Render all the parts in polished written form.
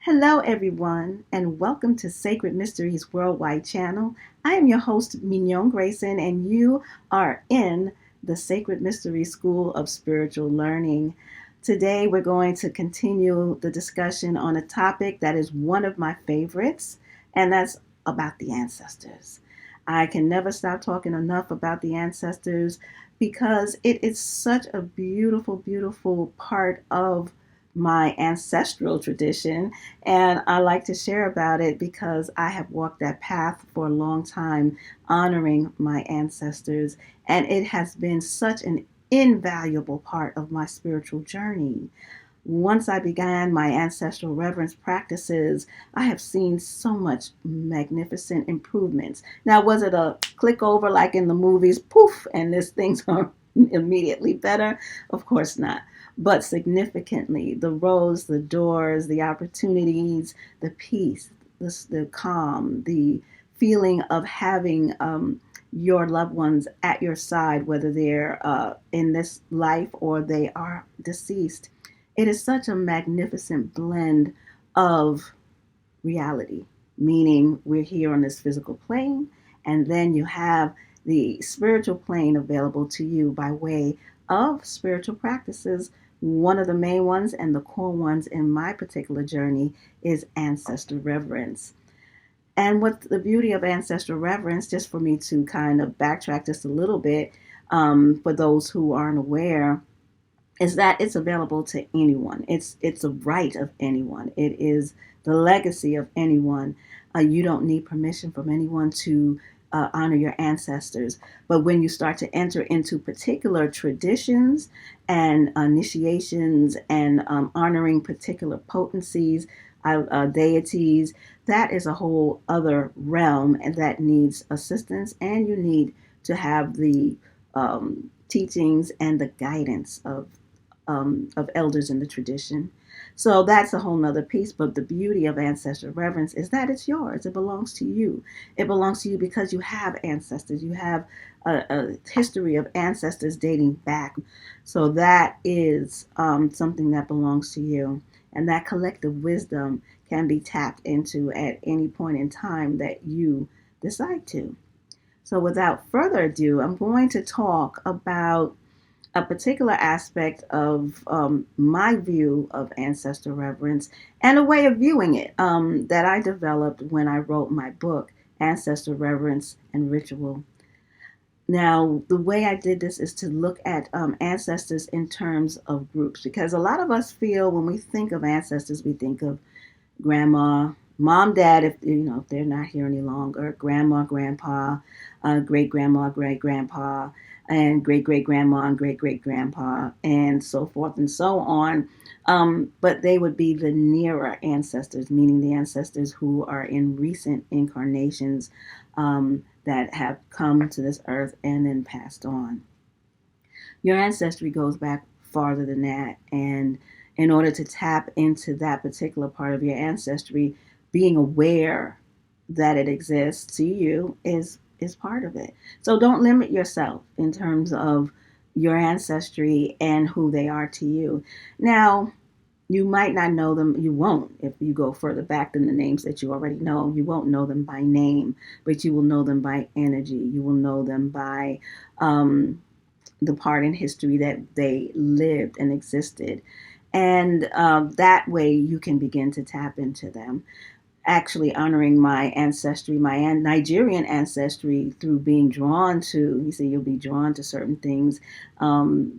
Hello, everyone, and welcome to Sacred Mysteries Worldwide channel. I am your host, MignonGrayson, and you are in the Sacred Mysteries School of Spiritual Learning. Today, we're going to continue the discussion on a topic that is one of my favorites, and that's about the ancestors. I can never stop talking enough about the ancestors because it is such a beautiful, beautiful part of my ancestral tradition, and I like to share about it because I have walked that path for a long time, honoring my ancestors, and it has been such an invaluable part of my spiritual journey. Once I began my ancestral reverence practices, I have seen so much magnificent improvements. Now, was it a click over like in the movies, poof, and this things are immediately better? Of course not. But significantly, the roads, the doors, the opportunities, the peace, the calm, the feeling of having your loved ones at your side, whether they're in this life or they are deceased. It is such a magnificent blend of reality, meaning we're here on this physical plane, and then you have the spiritual plane available to you by way of spiritual practices. One of the main ones and the core ones in my particular journey is Ancestor Reverence. And what the beauty of Ancestral Reverence, just for me to kind of backtrack just a little bit, for those who aren't aware, is that it's available to anyone. It's a right of anyone. It is the legacy of anyone. You don't need permission from anyone to honor your ancestors. But when you start to enter into particular traditions and initiations and honoring particular potencies, deities, that is a whole other realm and that needs assistance. And you need to have the teachings and the guidance of elders in the tradition. So that's a whole nother piece. But the beauty of ancestor reverence is that it's yours. It belongs to you. It belongs to you because you have ancestors. You have a history of ancestors dating back. So that is something that belongs to you. And that collective wisdom can be tapped into at any point in time that you decide to. So without further ado, I'm going to talk about a particular aspect of my view of ancestor reverence and a way of viewing it that I developed when I wrote my book, Ancestor Reverence and Ritual. Now, the way I did this is to look at ancestors in terms of groups, because a lot of us feel when we think of ancestors, we think of grandma, mom, dad, if they're not here any longer, grandma, grandpa, great grandma, great grandpa, and great great grandma and great great grandpa, and so forth and so on. But they would be the nearer ancestors, meaning the ancestors who are in recent incarnations that have come to this earth and then passed on. Your ancestry goes back farther than that, and in order to tap into that particular part of your ancestry, being aware that it exists to you is part of it. So don't limit yourself in terms of your ancestry and who they are to you. Now, you might not know them. You won't if you go further back than the names that you already know. You won't know them by name, but you will know them by energy. You will know them by the part in history that they lived and existed. And that way you can begin to tap into them. Actually honoring my ancestry, my Nigerian ancestry, through being drawn to, you see, you'll be drawn to certain things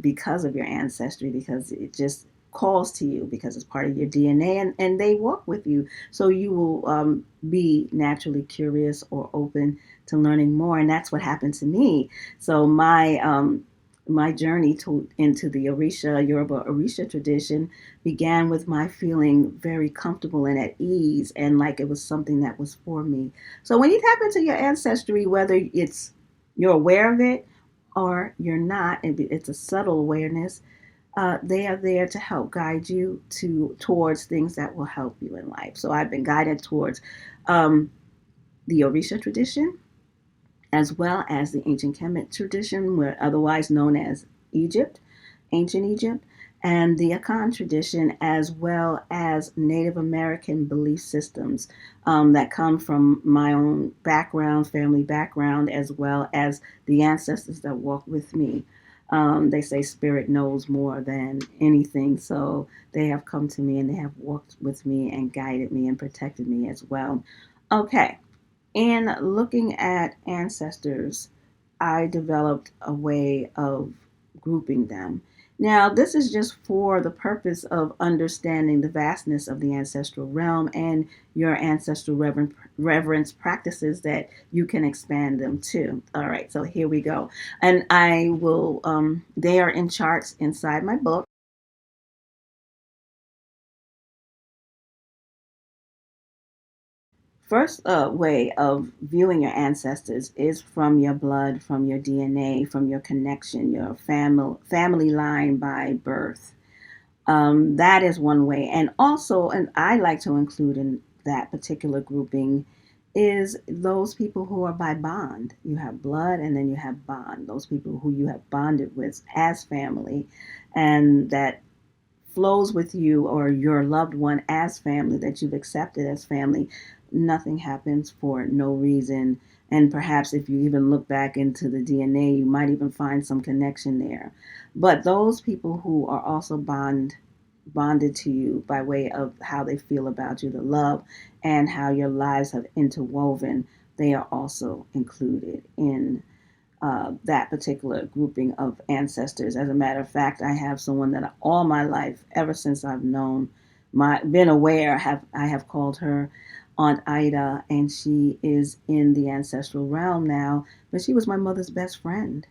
because of your ancestry, because it just calls to you, because it's part of your DNA, and they walk with you. So you will be naturally curious or open to learning more. And that's what happened to me. So my journey into the Yoruba Orisha tradition began with my feeling very comfortable and at ease, and like it was something that was for me. So when you tap into your ancestry, whether you're aware of it or you're not, it's a subtle awareness. They are there to help guide you towards things that will help you in life. So I've been guided towards the Orisha tradition, as well as the ancient Kemet tradition, otherwise known as Egypt, ancient Egypt. and the Akan tradition, as well as Native American belief systems that come from my own background, family background, as well as the ancestors that walk with me. They say spirit knows more than anything, so they have come to me and they have walked with me and guided me and protected me as well. Okay, in looking at ancestors, I developed a way of grouping them. Now, this is just for the purpose of understanding the vastness of the ancestral realm and your ancestral reverence practices that you can expand them to. All right, so here we go. And I will, they are in charts inside my book. First way of viewing your ancestors is from your blood, from your DNA, from your connection, your family line by birth. That is one way. And also, and I like to include in that particular grouping, is those people who are by bond. You have blood and then you have bond, those people who you have bonded with as family, and that flows with you or your loved one as family, that you've accepted as family. Nothing happens for no reason. And perhaps if you even look back into the DNA, you might even find some connection there. But those people who are also bonded to you by way of how they feel about you, the love, and how your lives have interwoven, they are also included in that particular grouping of ancestors. As a matter of fact, I have someone that all my life, ever since I've known, been aware, I have called her Aunt Ida, and she is in the ancestral realm now. But she was my mother's best friend,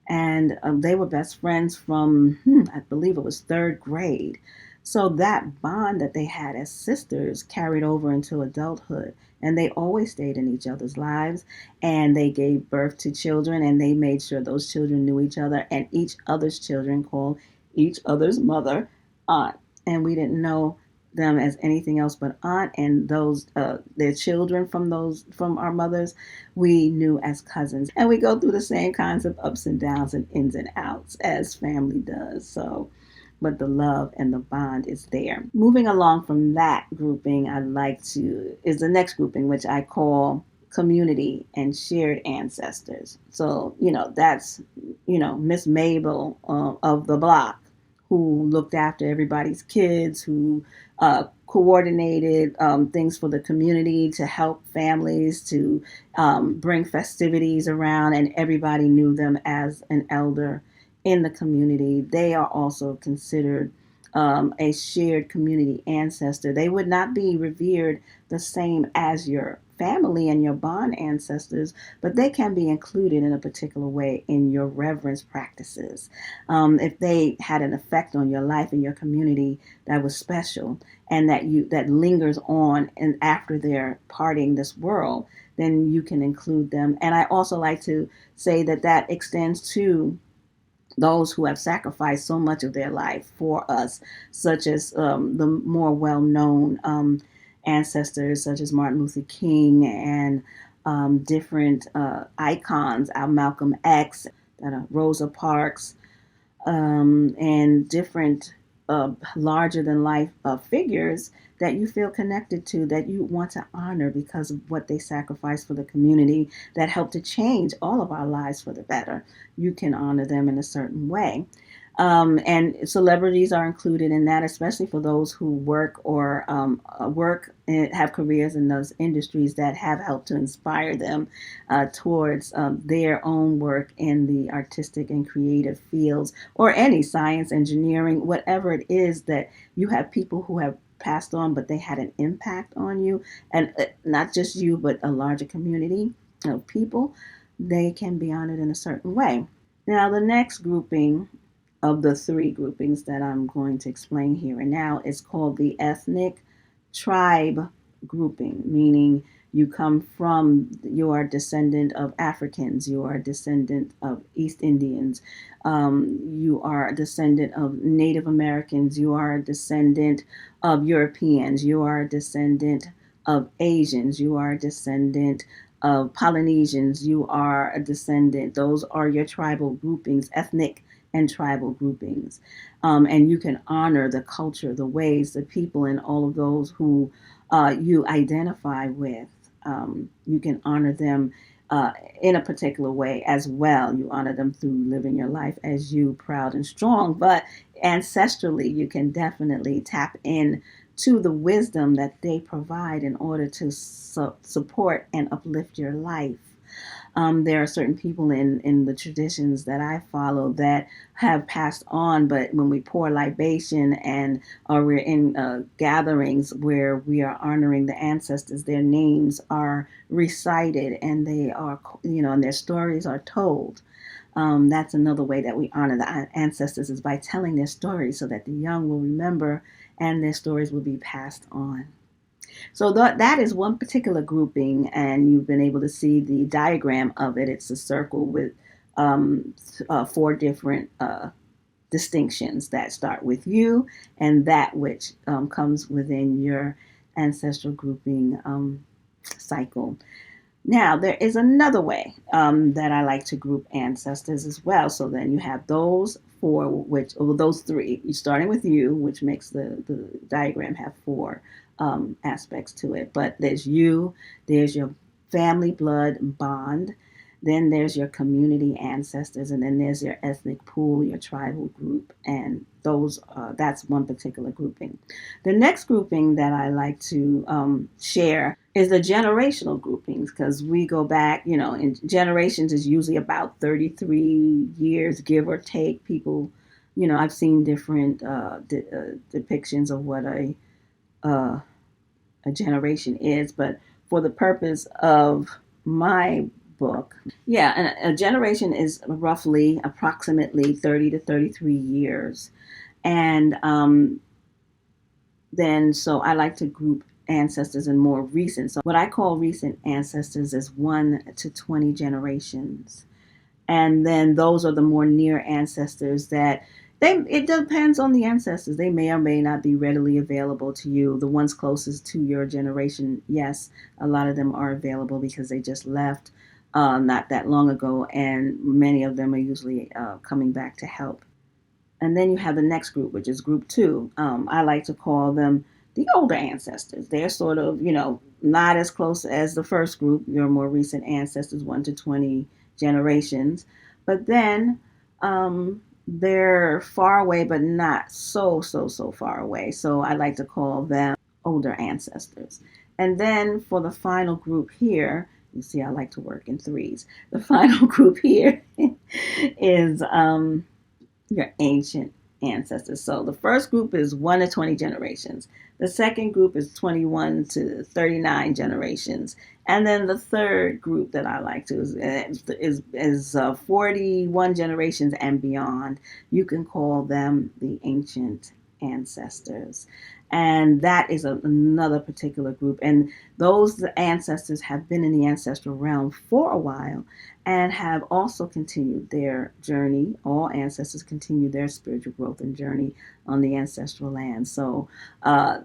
and they were best friends from I believe it was third grade. So that bond that they had as sisters carried over into adulthood, and they always stayed in each other's lives, and they gave birth to children, and they made sure those children knew each other, and each other's children called each other's mother aunt, and we didn't know them as anything else but aunt, and those their children from our mothers we knew as cousins, and we go through the same kinds of ups and downs and ins and outs as family does. So but the love and the bond is there. Moving along from that grouping, I'd like to is the next grouping, which I call community and shared ancestors. So, that's, Miss Mabel of the block, who looked after everybody's kids, who coordinated things for the community to help families, to bring festivities around, and everybody knew them as an elder in the community. They are also considered a shared community ancestor. They would not be revered the same as your family and your bond ancestors, but they can be included in a particular way in your reverence practices. If they had an effect on your life and your community that was special, and that lingers on and after they're parting this world, then you can include them. And I also like to say that extends to those who have sacrificed so much of their life for us, such as the more well-known ancestors, such as Martin Luther King, and different icons, Malcolm X, Rosa Parks, and different larger than life figures that you feel connected to, that you want to honor because of what they sacrificed for the community, that helped to change all of our lives for the better. You can honor them in a certain way. And celebrities are included in that, especially for those who work and have careers in those industries that have helped to inspire them towards their own work in the artistic and creative fields, or any science, engineering, whatever it is, that you have people who have passed on, but they had an impact on you, and not just you, but a larger community of people. They can be honored in a certain way. Now, the next grouping of the three groupings that I'm going to explain here and now is called the ethnic tribe grouping, meaning you are a descendant of Africans, you are a descendant of East Indians, you are a descendant of Native Americans, you are a descendant of Europeans, you are a descendant of Asians, you are a descendant of Polynesians, you are a descendant. Those are your tribal groupings, ethnic and tribal groupings. And you can honor the culture, the ways, the people, and all of those who you identify with. You can honor them in a particular way as well. You honor them through living your life as you, proud and strong. But ancestrally, you can definitely tap in to the wisdom that they provide in order to support and uplift your life. There are certain people in the traditions that I follow that have passed on, but when we pour libation or we're in gatherings where we are honoring the ancestors, their names are recited and they are, and their stories are told. That's another way that we honor the ancestors, is by telling their stories so that the young will remember and their stories will be passed on. So that is one particular grouping, and you've been able to see the diagram of it. It's a circle with 4 different distinctions that start with you and that which comes within your ancestral grouping cycle. Now, there is another way that I like to group ancestors as well. So then you have those 4, those 3, starting with you, which makes the diagram have 4 aspects to it. But there's you, there's your family blood bond, then there's your community ancestors, and then there's your ethnic pool, your tribal group, and that's one particular grouping. The next grouping that I like to share is the generational groupings, because we go back, in generations is usually about 33 years, give or take. People, I've seen different depictions of what a generation is, but for the purpose of my book, a generation is approximately 30 to 33 years. And then so I like to group ancestors in more recent. So what I call recent ancestors is 1 to 20 generations. And then those are the more near ancestors that it depends on the ancestors. They may or may not be readily available to you. The ones closest to your generation, yes, a lot of them are available because they just left not that long ago, and many of them are usually coming back to help. And then you have the next group, which is group 2. I like to call them the older ancestors. They're sort of, not as close as the first group, your more recent ancestors, 1 to 20 generations. But then they're far away, but not so far away. So I like to call them older ancestors. And then for the final group here, you see I like to work in 3s. The final group here is your ancient ancestors. So the first group is 1 to 20 generations. The second group is 21 to 39 generations. And then the third group that I like to is 41 generations and beyond. You can call them the ancient ancestors. And that is another particular group. And those ancestors have been in the ancestral realm for a while and have also continued their journey. All ancestors continue their spiritual growth and journey on the ancestral land. So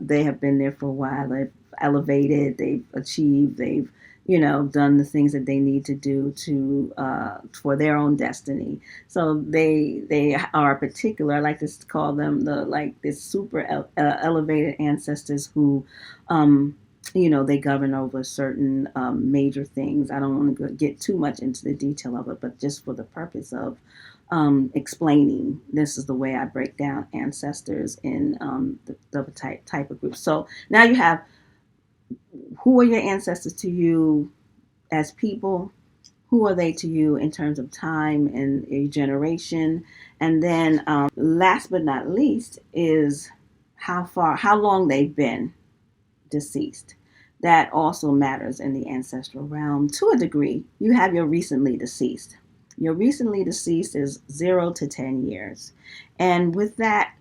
they have been there for a while. They've elevated, they've achieved, they've done the things that they need to do to for their own destiny. So they are particular. I like to call them this super elevated ancestors who they govern over certain major things. I don't want to get too much into the detail of it, but just for the purpose of explaining, this is the way I break down ancestors in the type of groups. So now you have, who are your ancestors to you as people? Who are they to you in terms of time and a generation? And then last but not least is how long they've been deceased. That also matters in the ancestral realm to a degree. You have your recently deceased. Your recently deceased is 0 to 10 years. And with that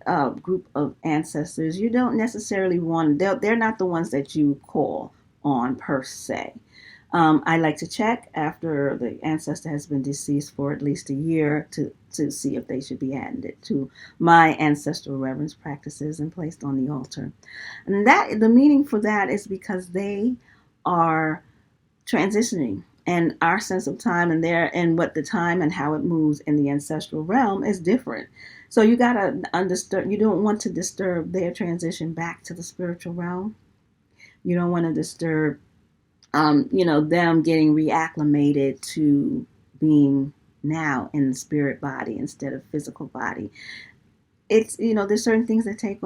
group of ancestors, you don't necessarily they're not the ones that you call on per se. I like to check after the ancestor has been deceased for at least a year to see if they should be added to my ancestral reverence practices and placed on the altar. And that the meaning for that is because they are transitioning And our sense of time and what the time and how it moves in the ancestral realm is different. So you gotta understand. You don't want to disturb their transition back to the spiritual realm. You don't want to disturb, them getting reacclimated to being now in the spirit body instead of physical body. It's, there's certain things that take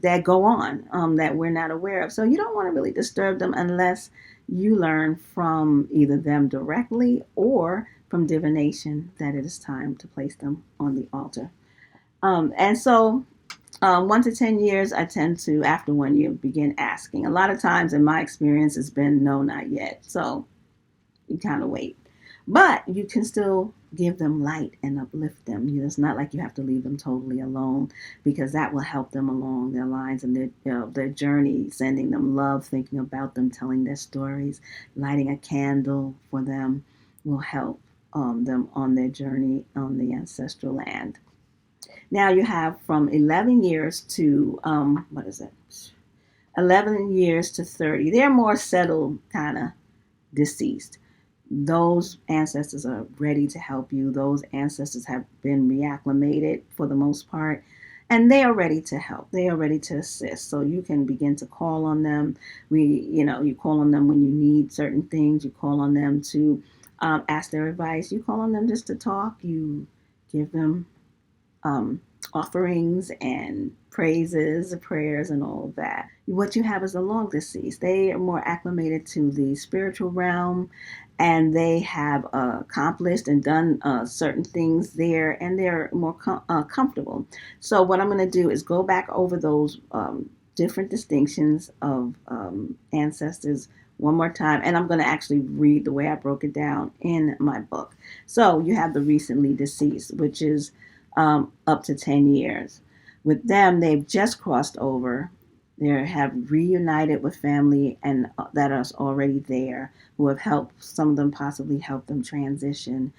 that go on, that we're not aware of. So you don't want to really disturb them unless you learn from either them directly or from divination that it is time to place them on the altar. And so 1 to 10 years, I tend to, after 1 year, begin asking. A lot of times in my experience, it's been no, not yet. So you kind of wait. But you can still give them light and uplift them. It's not like you have to leave them totally alone, because that will help them along their lines and their journey, sending them love, thinking about them, telling their stories, lighting a candle for them will help them on their journey on the ancestral land. Now you have from 11 years to, 11 years to 30. They're more settled, kind of deceased. Those ancestors are ready to help you. Those ancestors have been reacclimated for the most part, and they are ready to help. They are ready to assist. So you can begin to call on them. You call on them when you need certain things. You call on them to ask their advice. You call on them just to talk. You give them offerings and praises, prayers, and all of that. What you have is the long deceased. They are more acclimated to the spiritual realm, and they have accomplished and done certain things there, and they're more comfortable. So what I'm going to do is go back over those different distinctions of ancestors one more time, and I'm going to actually read the way I broke it down in my book. So you have the recently deceased, which is up to 10 years. With them, they've just crossed over. They have reunited with family and that is already there, who have helped, some of them possibly help them transition.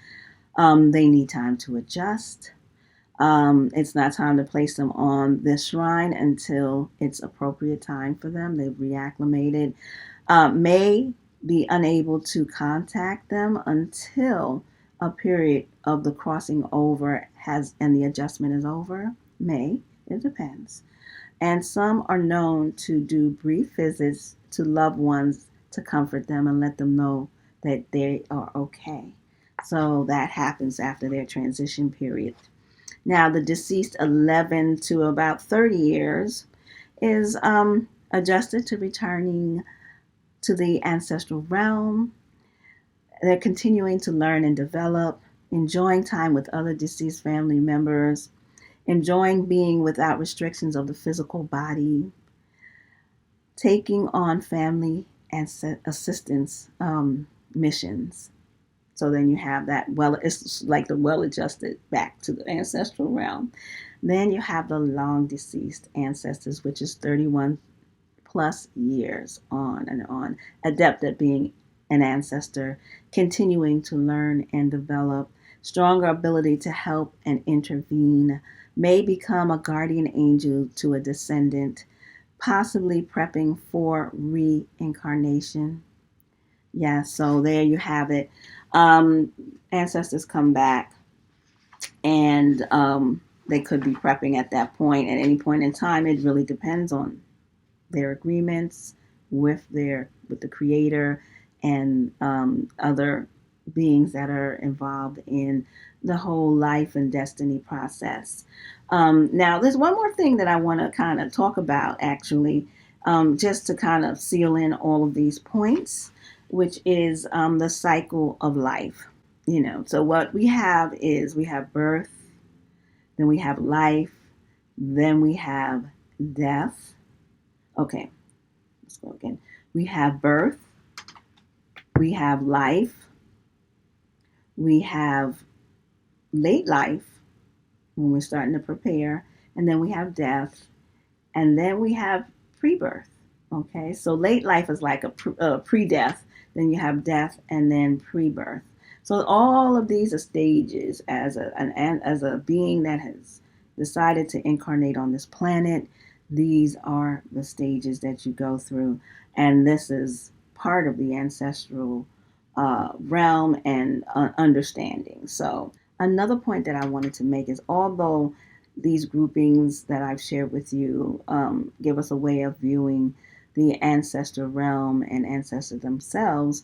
They need time to adjust. It's not time to place them on this shrine until it's appropriate time for them. They've reacclimated. May be unable to contact them until a period of the crossing over and the adjustment is over. It depends. And some are known to do brief visits to loved ones to comfort them and let them know that they are okay. So that happens after their transition period. Now, the deceased 11 to about 30 years is adjusted to returning to the ancestral realm. They're continuing to learn and develop, enjoying time with other deceased family members, enjoying being without restrictions of the physical body, taking on family and assistance missions. So then you have that, it's like the well-adjusted back to the ancestral realm. Then you have the long deceased ancestors, which is 31 plus years on and on, adept at being an ancestor, continuing to learn and develop, stronger ability to help and intervene, may become a guardian angel to a descendant, possibly prepping for reincarnation. Yeah, so there you have it. Ancestors come back, and they could be prepping at that point. At any point in time, it really depends on their agreements with the creator and other beings that are involved in the whole life and destiny process. Now, there's one more thing that I want to kind of talk about, actually, just to kind of seal in all of these points, which is the cycle of life. So what we have is we have birth, then we have life, then we have death. Okay, let's go again. We have birth, we have life, we have late life when we're starting to prepare, and then we have death, and then we have pre-birth. Okay, so late life is like a pre-death, then you have death, and then pre-birth. So all of these are stages as a being that has decided to incarnate on this planet. These are the stages that you go through, and this is part of the ancestral realm and understanding. So another point that I wanted to make is, although these groupings that I've shared with you give us a way of viewing the ancestor realm and ancestors themselves,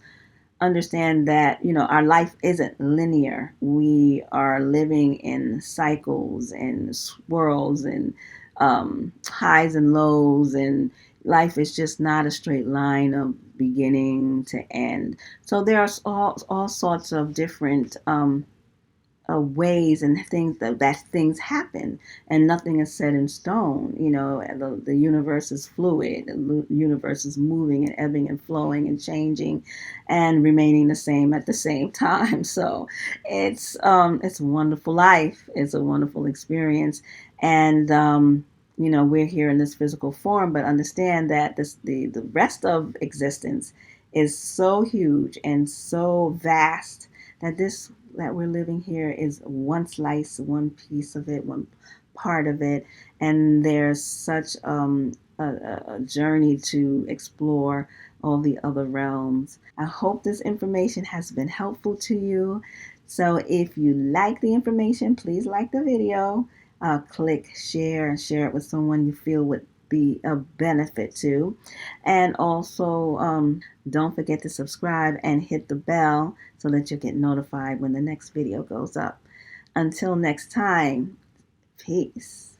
understand that our life isn't linear. We are living in cycles and swirls and highs and lows, and life is just not a straight line of beginning to end. So there are all sorts of different ways and things that things happen, and nothing is set in stone. The universe is fluid. The universe is moving and ebbing and flowing and changing and remaining the same at the same time. So it's a wonderful life. It's a wonderful experience. And we're here in this physical form, but understand that the rest of existence is so huge and so vast that this that we're living here is one slice, one piece of it, one part of it, and there's such a journey to explore all the other realms. I hope this information has been helpful to you. So if you like the information, please like the video, click share, and share it with someone you feel would be a benefit to. And also, don't forget to subscribe and hit the bell so that you'll get notified when the next video goes up. Until next time, peace.